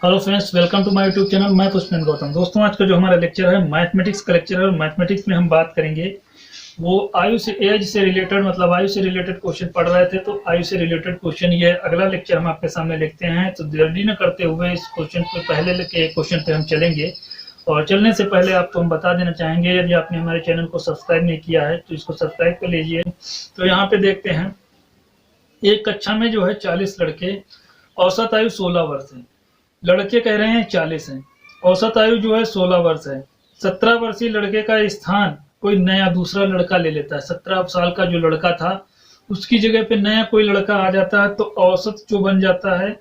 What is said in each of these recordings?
Hello friends, welcome to my YouTube channel. मैं पुष्पेंद्र गौतम। दोस्तों, आज का जो हमारा लेक्चर है मैथमेटिक्स का लेक्चर है और मैथमेटिक्स में हम बात करेंगे वो आयु से एज से रिलेटेड, मतलब आयु से रिलेटेड क्वेश्चन पढ़ रहे थे तो आयु से रिलेटेड क्वेश्चन ये अगला लेक्चर हम आपके सामने लिखते हैं। तो जल्दी न करते हुए इस क्वेश्चन पे पहले के क्वेश्चन पे हम चलेंगे। और चलने से पहले आपको हम बता देना चाहेंगे, यदि आपने हमारे चैनल को सब्सक्राइब नहीं किया है तो इसको सब्सक्राइब कर लीजिए। तो यहाँ पे देखते हैं, एक कक्षा में जो है 40 लड़के, औसत आयु 16 वर्ष है। लड़के कह रहे हैं 40 हैं, औसत आयु जो है 16 वर्ष है। 17 वर्षीय लड़के का स्थान कोई नया दूसरा लड़का ले लेता है। 17 साल का जो लड़का था उसकी जगह पे नया कोई लड़का आ जाता है तो औसत जो बन जाता है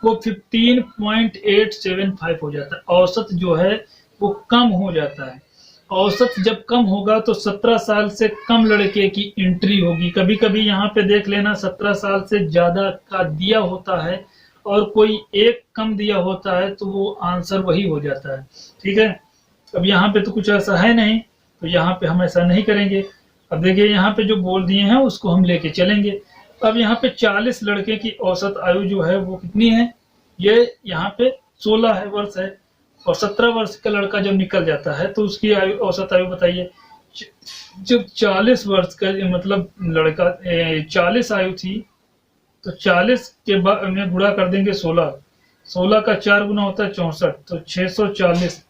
वो 15.875 हो जाता है। औसत जो है वो कम हो जाता है। औसत जब कम होगा तो 17 साल से कम लड़के की एंट्री होगी। कभी कभी यहाँ पे देख लेना 17 साल से ज्यादा का दिया होता है और कोई एक कम दिया होता है तो वो आंसर वही हो जाता है। ठीक है, अब यहाँ पे तो कुछ ऐसा है नहीं तो यहाँ पे हम ऐसा नहीं करेंगे। अब देखिए यहाँ पे जो बोल दिए हैं उसको हम लेके चलेंगे। अब यहाँ पे 40 लड़के की औसत आयु जो है वो कितनी है, ये यहाँ पे 16 है वर्ष है। और 17 वर्ष का लड़का जब निकल जाता है तो उसकी आयु औसत आयु बताइए। जब 40 वर्ष का मतलब लड़का 40 आयु थी तो 40 के बाद में गुणा कर देंगे 16। 16 का 4 गुना होता है 64, तो 640।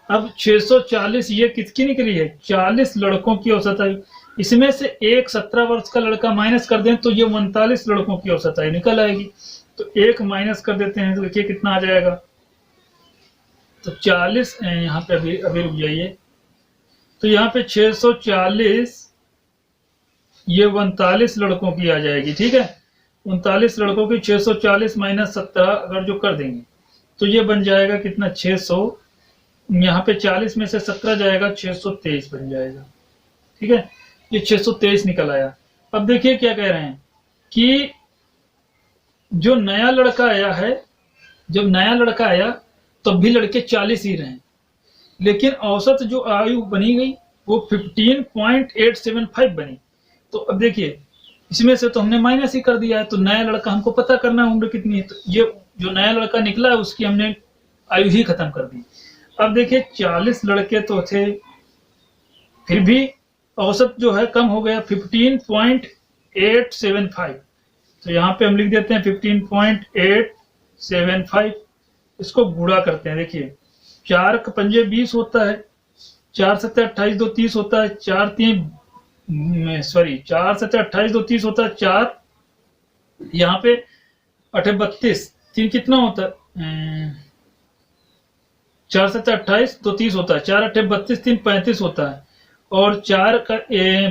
अब 640 ये किसकी निकली है, 40 लड़कों की औसत आयु। इसमें से एक 17 वर्ष का लड़का माइनस कर दें तो ये 39 लड़कों की औसत आयु निकल आएगी। तो एक माइनस कर देते हैं तो देखिए कितना आ जाएगा। तो 40 यहाँ पे अभी रुक जाइए। तो यहाँ पे 640 ये 39 लड़कों की आ जाएगी। ठीक है, 39 लड़कों की 640 माइनस 17 अगर जो कर देंगे तो ये बन जाएगा कितना, 600। यहाँ पे 40 में से 17 जाएगा, 623 बन जाएगा। ठीक है, ये 623 निकल आया। अब देखिए क्या कह रहे हैं कि जो नया लड़का आया है, जब नया लड़का आया तब भी लड़के 40 ही रहे, लेकिन औसत जो आयु बनी गई वो 15.875 बनी। तो अब देखिए इसमें से तो हमने माइनस ही कर दिया है, तो नया लड़का हमको पता करना है उम्र कितनी है। तो ये जो नया लड़का निकला है उसकी हमने आयु ही खत्म कर दी। अब देखिए 40 लड़के तो थे, फिर भी औसत जो है कम हो गया 15.875। तो यहाँ पे हम लिख देते हैं 15.875। इसको गुणा करते हैं। देखिए 4 का पंजे 20 होता है, 4 सत्ते 28 2 30 होता है, 4 सत्ते 28 2 30 होता है, 4 यहाँ पे 8 32 3 कितना होता है, 4 सत्ते 28 2 30 होता है, 4 8 32 3 35 होता है, और 4 का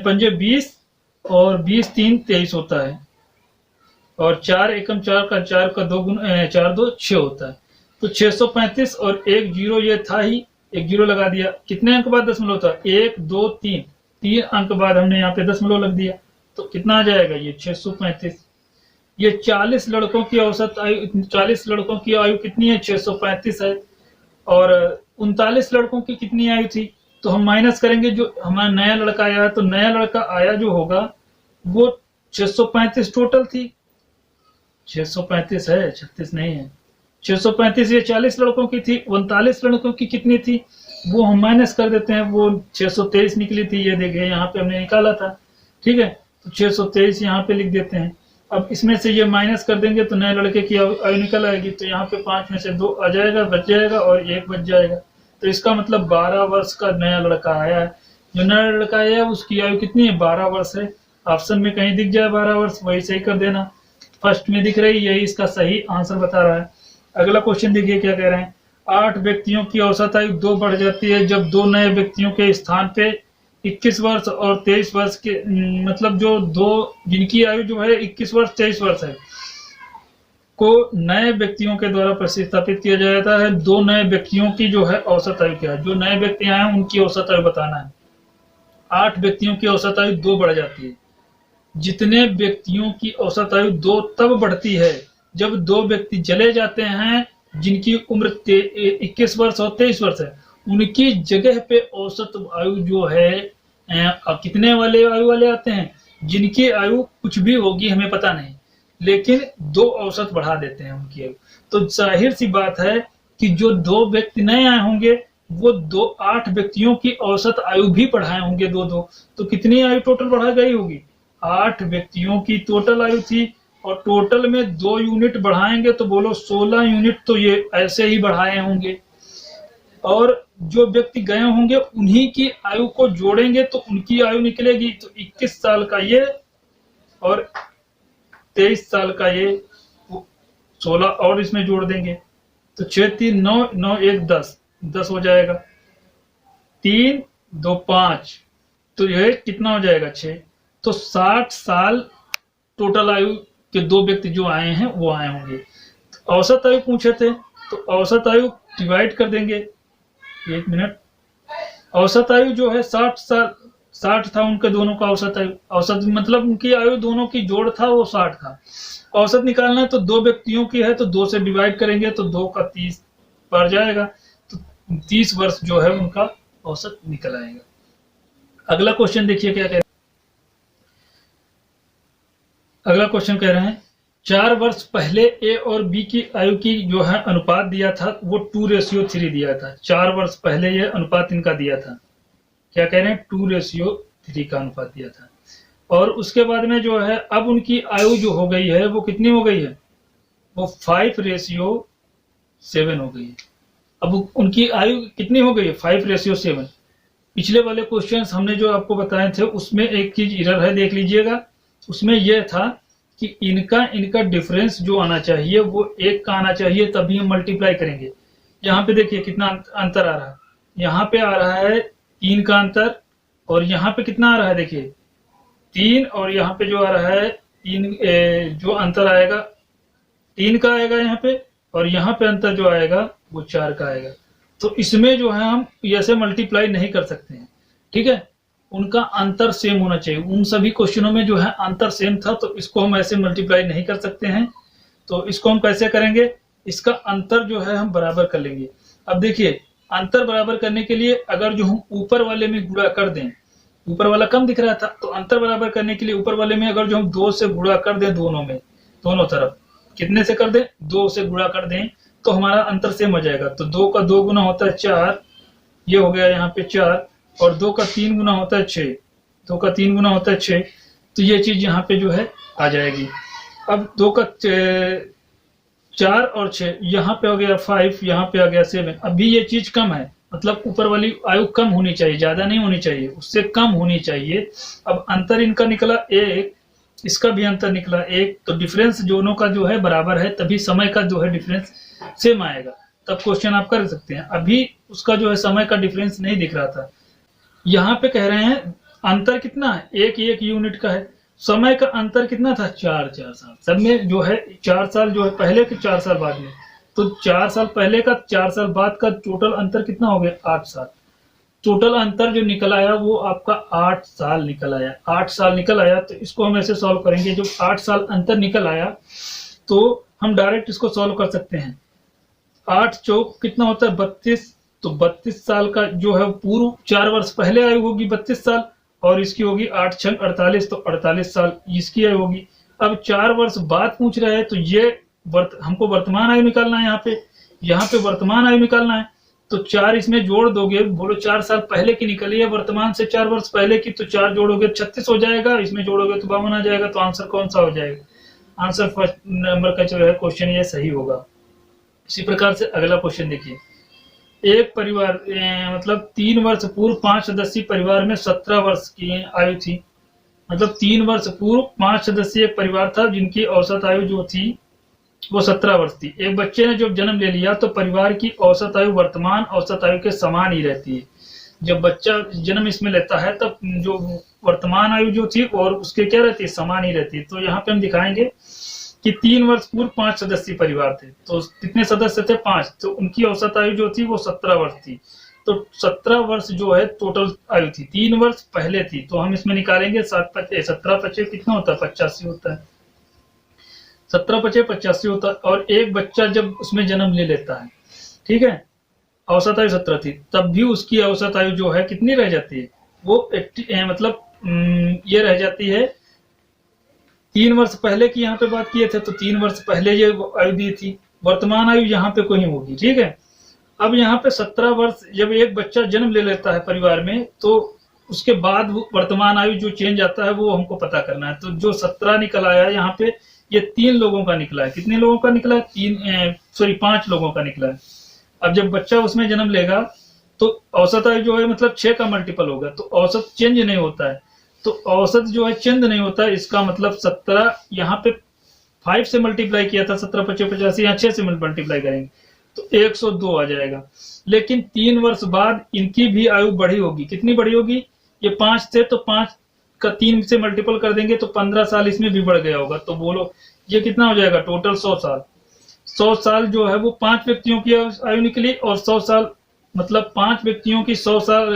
पंजे 20 और 20 3 23 होता है, और 4 एकम 4 का 4 का 2 गुना 4 2 6 होता है। तो 635 और एक जीरो ये था ही, एक जीरो लगा दिया। कितने अंक बाद दशमलव था, 1 2 3, 3 अंक बाद हमने यहाँ पे दशमलव लग दिया। तो कितना आ जाएगा ये 635। ये 40 लड़कों की औसत आयु, 40 लड़कों की आयु कितनी है, 635 है। और 39 लड़कों की कितनी आयु थी, तो हम माइनस करेंगे। जो हमारा नया लड़का आया है तो नया लड़का आया जो होगा वो 635 टोटल थी। 635 है, 36 नहीं है। 635 ये 40 लड़कों की थी। 39 लड़कों की कितनी थी वो हम माइनस कर देते हैं, वो 623 निकली थी। ये देखिए यहाँ पे हमने निकाला था। ठीक है, तो 623 यहाँ पे लिख देते हैं। अब इसमें से ये माइनस कर देंगे तो नए लड़के की आयु निकल आएगी। तो यहाँ पे 5 में से 2 आ जाएगा, बच जाएगा, और 1 बच जाएगा। तो इसका मतलब 12 वर्ष का नया लड़का आया है। जो नया लड़का आया है उसकी आयु कितनी है, 12 वर्ष है। ऑप्शन में कहीं दिख जाए 12 वर्ष, वही सही कर देना। फर्स्ट में दिख रही, यही इसका सही आंसर बता रहा है। अगला क्वेश्चन देखिए क्या कह रहे हैं। 8 व्यक्तियों की औसत आयु 2 बढ़ जाती है जब 2 नए व्यक्तियों के स्थान पे 21 वर्ष और 23 वर्ष के, मतलब जो 2 जिनकी आयु जो है 21 वर्ष 23 वर्ष है, को नए व्यक्तियों के द्वारा प्रतिस्थापित किया जाता है। 2 नए व्यक्तियों की जो है औसत आयु क्या है, जो नए व्यक्ति आए हैं उनकी औसत आयु बताना है। 8 व्यक्तियों की औसत आयु 2 बढ़ जाती है। जितने व्यक्तियों की औसत आयु 2 तब बढ़ती है जब 2 व्यक्ति चले जाते हैं जिनकी उम्र 21 वर्ष और 23 वर्ष है। उनकी जगह पे औसत आयु जो है कितने वाले आयु वाले आते हैं, जिनकी आयु कुछ भी होगी हमें पता नहीं, लेकिन 2 औसत बढ़ा देते हैं उनकी आयु। तो जाहिर सी बात है कि जो 2 व्यक्ति नए आए होंगे वो 8 व्यक्तियों की औसत आयु भी बढ़ाए होंगे 2-2, तो कितनी आयु टोटल बढ़ा गई होगी? 8 व्यक्तियों की टोटल आयु थी और टोटल में 2 यूनिट बढ़ाएंगे तो बोलो 16 यूनिट तो ये ऐसे ही बढ़ाए होंगे। और जो व्यक्ति गए होंगे उन्हीं की आयु को जोड़ेंगे तो उनकी आयु निकलेगी, तो 21 साल का ये और 23 साल का ये, 16 और इसमें जोड़ देंगे तो 6 3 9 9 1 10 हो जाएगा, 3 2 5, तो यह कितना हो जाएगा 6। तो 60 साल टोटल आयु के 2 व्यक्ति जो आए हैं वो आए होंगे। तो औसत आयु पूछे थे तो औसत आयु डिवाइड कर देंगे, 1 मिनट। औसत आयु जो है 60 साल, 60 था उनके दोनों का औसत आयु, औसत मतलब उनकी आयु दोनों की जोड़ था वो 60 था। औसत निकालना है तो 2 व्यक्तियों की है तो 2 से डिवाइड करेंगे तो 2 का 30 बढ़ जाएगा, तो 30 वर्ष जो है उनका औसत निकल आएगा। अगला क्वेश्चन देखिए क्या कह रहे हैं। अगला क्वेश्चन कह रहे हैं 4 वर्ष पहले ए और बी की आयु की जो है अनुपात दिया था वो 2:3 दिया था। 4 वर्ष पहले ये अनुपात इनका दिया था, क्या कह रहे हैं 2:3 का अनुपात दिया था। और उसके बाद में जो है अब उनकी आयु जो हो गई है वो कितनी हो गई है, वो 5:7 हो गई है। अब उनकी आयु कितनी हो गई है 5:7। पिछले वाले क्वेश्चंस हमने जो आपको बताए थे उसमें एक चीज इरर है, देख लीजिएगा। उसमें यह था कि इनका डिफरेंस जो आना चाहिए वो 1 का आना चाहिए, तभी हम मल्टीप्लाई करेंगे। यहाँ पे देखिए कितना अंतर आ रहा है, यहाँ पे आ रहा है 3 का अंतर और यहाँ पे कितना आ रहा है देखिए 3, और यहाँ पे जो आ रहा है 3 जो अंतर आएगा 3 का आएगा यहाँ पे, और यहाँ पे अंतर जो आएगा वो 4 का आएगा। तो इसमें जो है हम ऐसे मल्टीप्लाई नहीं कर सकते हैं, ठीक है। उनका अंतर सेम होना चाहिए, उन सभी क्वेश्चनों में जो है अंतर सेम था, तो इसको हम ऐसे मल्टीप्लाई नहीं कर सकते हैं। तो इसको हम कैसे करेंगे, इसका अंतर जो है हम बराबर कर लेंगे। अब देखिए अंतर बराबर करने के लिए अगर जो हम ऊपर वाले में गुणा कर दें, ऊपर वाला कम दिख रहा था तो अंतर बराबर करने के लिए ऊपर वाले में अगर जो हम 2 से गुणा कर दें, दोनों में दोनों तरफ कितने से कर दें 2 से गुणा कर दें तो हमारा अंतर सेम हो जाएगा। तो 2 का 2 गुना होता है 4, ये हो गया यहाँ पे 4, और 2 का 3 गुना होता है 6, 2 का 3 गुना होता है 6, तो ये चीज यहाँ पे जो है आ जाएगी। अब 2 का 4 और 6 यहाँ पे हो गया 5, यहाँ पे आ गया 7। अभी ये चीज कम है, मतलब ऊपर वाली आयु कम होनी चाहिए, ज्यादा नहीं होनी चाहिए, उससे कम होनी चाहिए। अब अंतर इनका निकला 1, इसका भी अंतर निकला 1, तो डिफरेंस दोनों का जो है बराबर है, तभी समय का जो है डिफरेंस सेम आएगा, तब क्वेश्चन आप कर सकते हैं। अभी उसका जो है समय का डिफरेंस नहीं दिख रहा था। यहाँ पे कह रहे हैं अंतर कितना है, 1 यूनिट का है। समय का अंतर कितना था 4 साल, सब में जो है 4 साल जो है पहले के 4 साल बाद में, तो 4 साल पहले का 4 साल बाद का टोटल अंतर कितना हो गया 8 साल। टोटल अंतर जो निकल आया वो आपका 8 साल निकल आया, 8 साल निकल आया। तो इसको हम ऐसे सॉल्व करेंगे, जब 8 साल अंतर निकल आया तो हम डायरेक्ट इसको सॉल्व कर सकते हैं। 8 चौक कितना होता है 32, तो 32 साल का जो है पूर्व 4 वर्ष पहले आयु होगी 32 साल, और इसकी होगी 8 6 48, तो 48 साल इसकी आयु होगी। अब 4 वर्ष बाद पूछ रहे हैं तो ये हमको वर्तमान आयु निकालना है, यहाँ पे वर्तमान आयु निकालना है। तो 4 इसमें जोड़ दोगे, बोलो 4 साल पहले की निकली है वर्तमान से 4 वर्ष पहले की, तो 4 जोड़ोगे 36 हो जाएगा, इसमें जोड़ोगे तो 52 आ जाएगा। तो आंसर कौन सा हो जाएगा, आंसर फर्स्ट नंबर का जो है क्वेश्चन ये सही होगा। इसी प्रकार से अगला क्वेश्चन देखिए, एक परिवार मतलब 3 वर्ष पूर्व 5 सदस्यीय परिवार में 17 वर्ष की आयु थी। मतलब 3 वर्ष पूर्व 5 सदस्यीय एक परिवार था जिनकी औसत आयु जो थी वो 17 वर्ष थी। एक बच्चे ने जब जन्म ले लिया तो परिवार की औसत आयु वर्तमान औसत आयु के समान ही रहती है। जब बच्चा जन्म इसमें लेता है तब जो वर्तमान आयु जो थी और उसके क्या रहती है, समान ही रहती है। तो यहाँ पे हम दिखाएंगे कि 3 वर्ष पूर्व 5 सदस्यीय परिवार थे, तो कितने सदस्य थे 5, तो उनकी औसत आयु जो थी वो 17 वर्ष थी। तो 17 वर्ष जो है टोटल आयु थी, 3 वर्ष पहले थी। तो हम इसमें निकालेंगे 17 कितना होता है 85 होता है, 17 × 85 होता है। और एक बच्चा जब उसमें जन्म ले लेता है, ठीक है, औसत आयु 17 थी, तब भी उसकी औसत आयु जो है कितनी रह जाती है, वो 80 मतलब ये रह जाती है 3 वर्ष पहले की यहाँ पे बात किए थे, तो 3 वर्ष पहले ये आयु दी थी, वर्तमान आयु यहाँ पे कोई होगी, ठीक है। अब यहाँ पे 17 वर्ष जब एक बच्चा जन्म ले लेता है परिवार में, तो उसके बाद वर्तमान आयु जो चेंज आता है वो हमको पता करना है। तो जो 17 निकल आया यहाँ पे, ये 3 लोगों का निकला है। कितने लोगों का निकला है? 5 लोगों का निकला है। अब जब बच्चा उसमें जन्म लेगा तो औसत आयु जो है मतलब 6 का मल्टीपल होगा, तो औसत चेंज नहीं होता है। तो औसत जो है चेंज नहीं होता है, इसका मतलब 17 यहाँ पे 5 से मल्टीप्लाई किया था, 17 × 5 = 85, यहाँ 6 से मल्टीप्लाई करेंगे तो 102 आ जाएगा। लेकिन 3 वर्ष बाद इनकी भी आयु बढ़ी होगी। कितनी बढ़ी होगी? ये 5 थे तो 5 का 3 से मल्टीपल कर देंगे तो 15 साल इसमें भी बढ़ गया होगा। तो बोलो ये कितना हो जाएगा? टोटल 100 साल। 100 साल जो है वो 5 व्यक्तियों की आयु निकली, और 100 साल मतलब 5 व्यक्तियों की 100 साल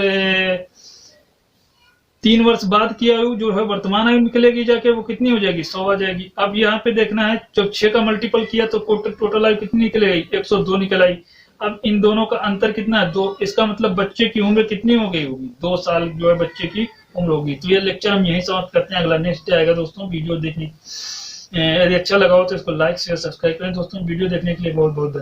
3 वर्ष बाद की आयु जो है वर्तमान आयु निकलेगी, जाके वो कितनी हो जाएगी? 100 आ जाएगी। अब यहाँ पे देखना है, जब 6 का मल्टीपल किया तो टोटल आयु कितनी निकलेगी? 102 निकल आई। अब इन दोनों का अंतर कितना है? 2। इसका मतलब बच्चे की उम्र कितनी हो गई होगी? 2 साल जो है बच्चे की उम्र होगी। तो ये लेक्चर हम यही समाप्त करते हैं। अगला नेक्स्ट डे आएगा दोस्तों। वीडियो देखने यदि अच्छा लगा हो तो इसको लाइक शेयर सब्सक्राइब करें दोस्तों। वीडियो देखने के लिए बहुत बहुत धन्यवाद।